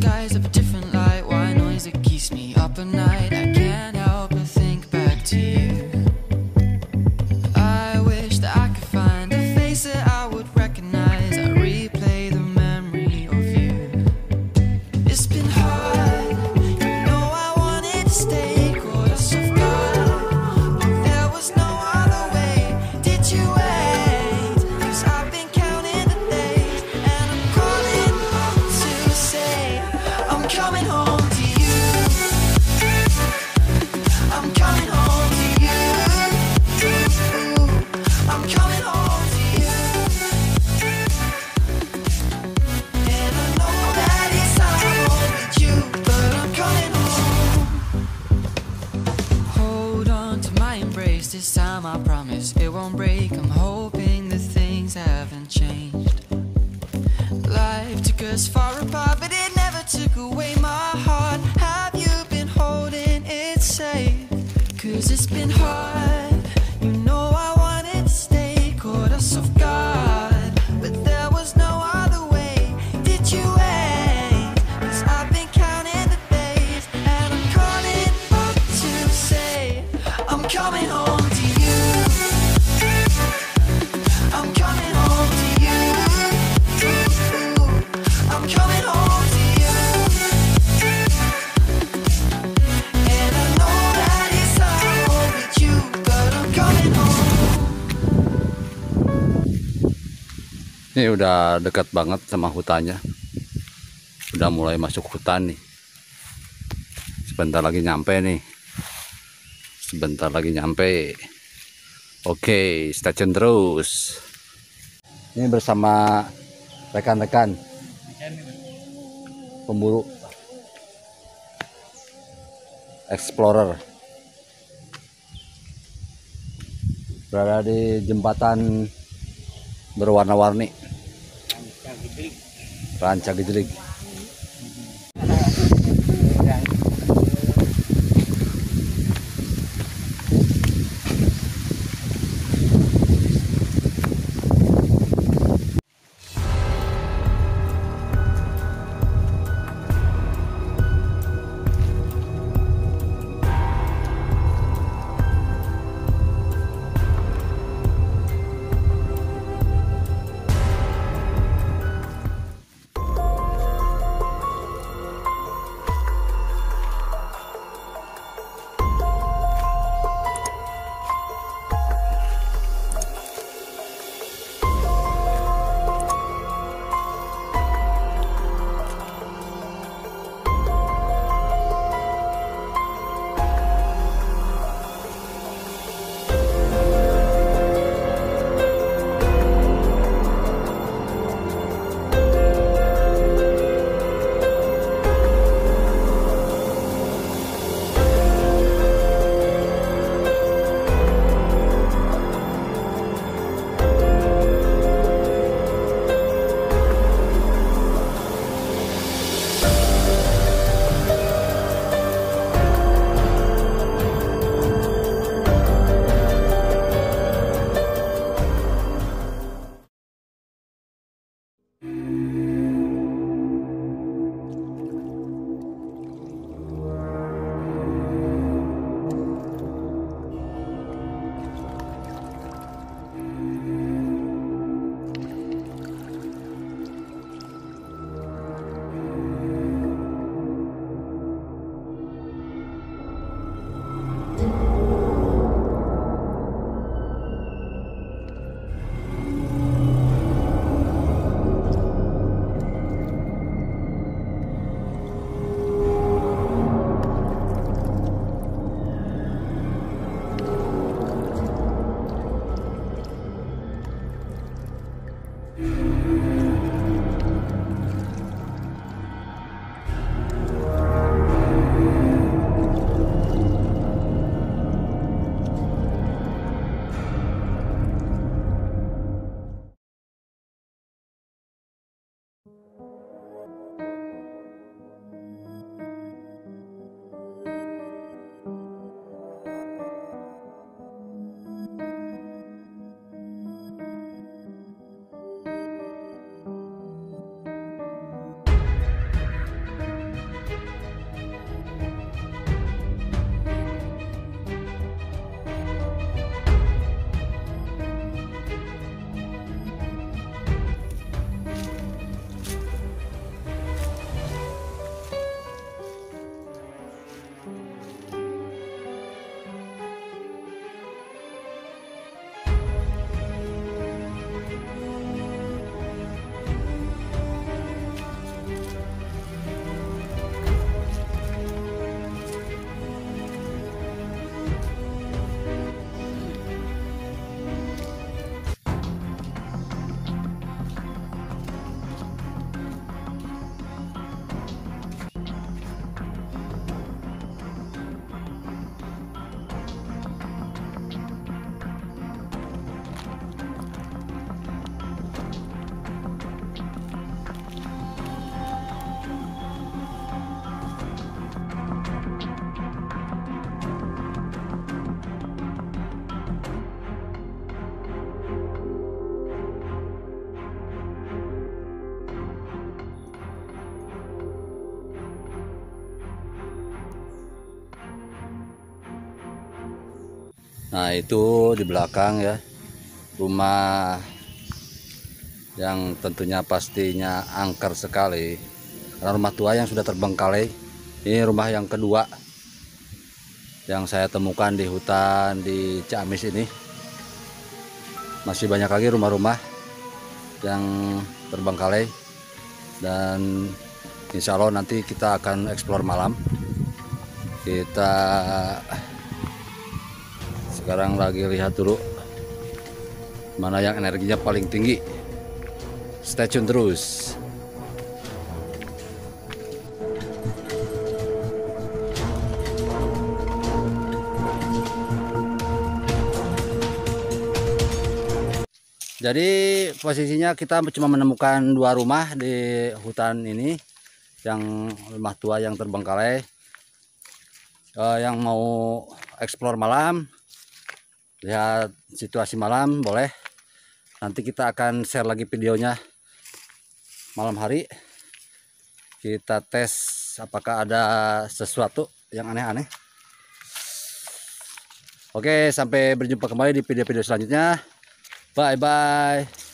skies of a different light. White noise that keeps me up at night. I can't help but think back to you. I wish that I could find a face that I would recognize. I replay the memory of you. It's been hard, you know I wanted to stay. Caught us off guard, but there was no other way. Did you wait? 'Cause I've been counting the days, and I'm calling up to say I'm coming home to you. I'm coming home to you. I'm coming home to you. And I know that it's hard with you, but I'm coming home. Hold on to my embrace, this time I promise it won't break. I'm hoping that things haven't changed. Life took us far apart, but it never took away my heart. Have you been holding it safe? 'Cause it's been hard, you know I wanted to stay. Caught us off guard, but there was no other way. Did you wait? 'Cause I've been counting the days, and I'm calling up to say I'm coming home to you. I'm coming home to you. I'm coming home to you. And I know that it's hard with you, but I'm coming home. Ini udah dekat banget sama hutannya. Udah mulai masuk hutan nih. Sebentar lagi nyampe nih. Sebentar lagi nyampe. Oke, stay tune terus. Ini bersama rekan-rekan pemburu explorer. Berada di jembatan berwarna-warni Rancagedlig. Nah, itu di belakang ya, rumah yang tentunya pastinya angker sekali karena rumah tua yang sudah terbengkalai. Ini rumah yang kedua yang saya temukan di hutan di Ciamis ini. Masih banyak lagi rumah-rumah yang terbengkalai, dan insya Allah nanti kita akan eksplor malam. Kita sekarang lagi lihat dulu mana yang energinya paling tinggi. Stay tune terus. Jadi posisinya kita cuma menemukan 2 rumah di hutan ini, yang rumah tua yang terbengkalai. Yang mau eksplor malam, lihat situasi malam boleh. Nanti kita akan share lagi videonya malam hari. Kita tes apakah ada sesuatu yang aneh-aneh. Oke, sampai berjumpa kembali di video-video selanjutnya. Bye bye.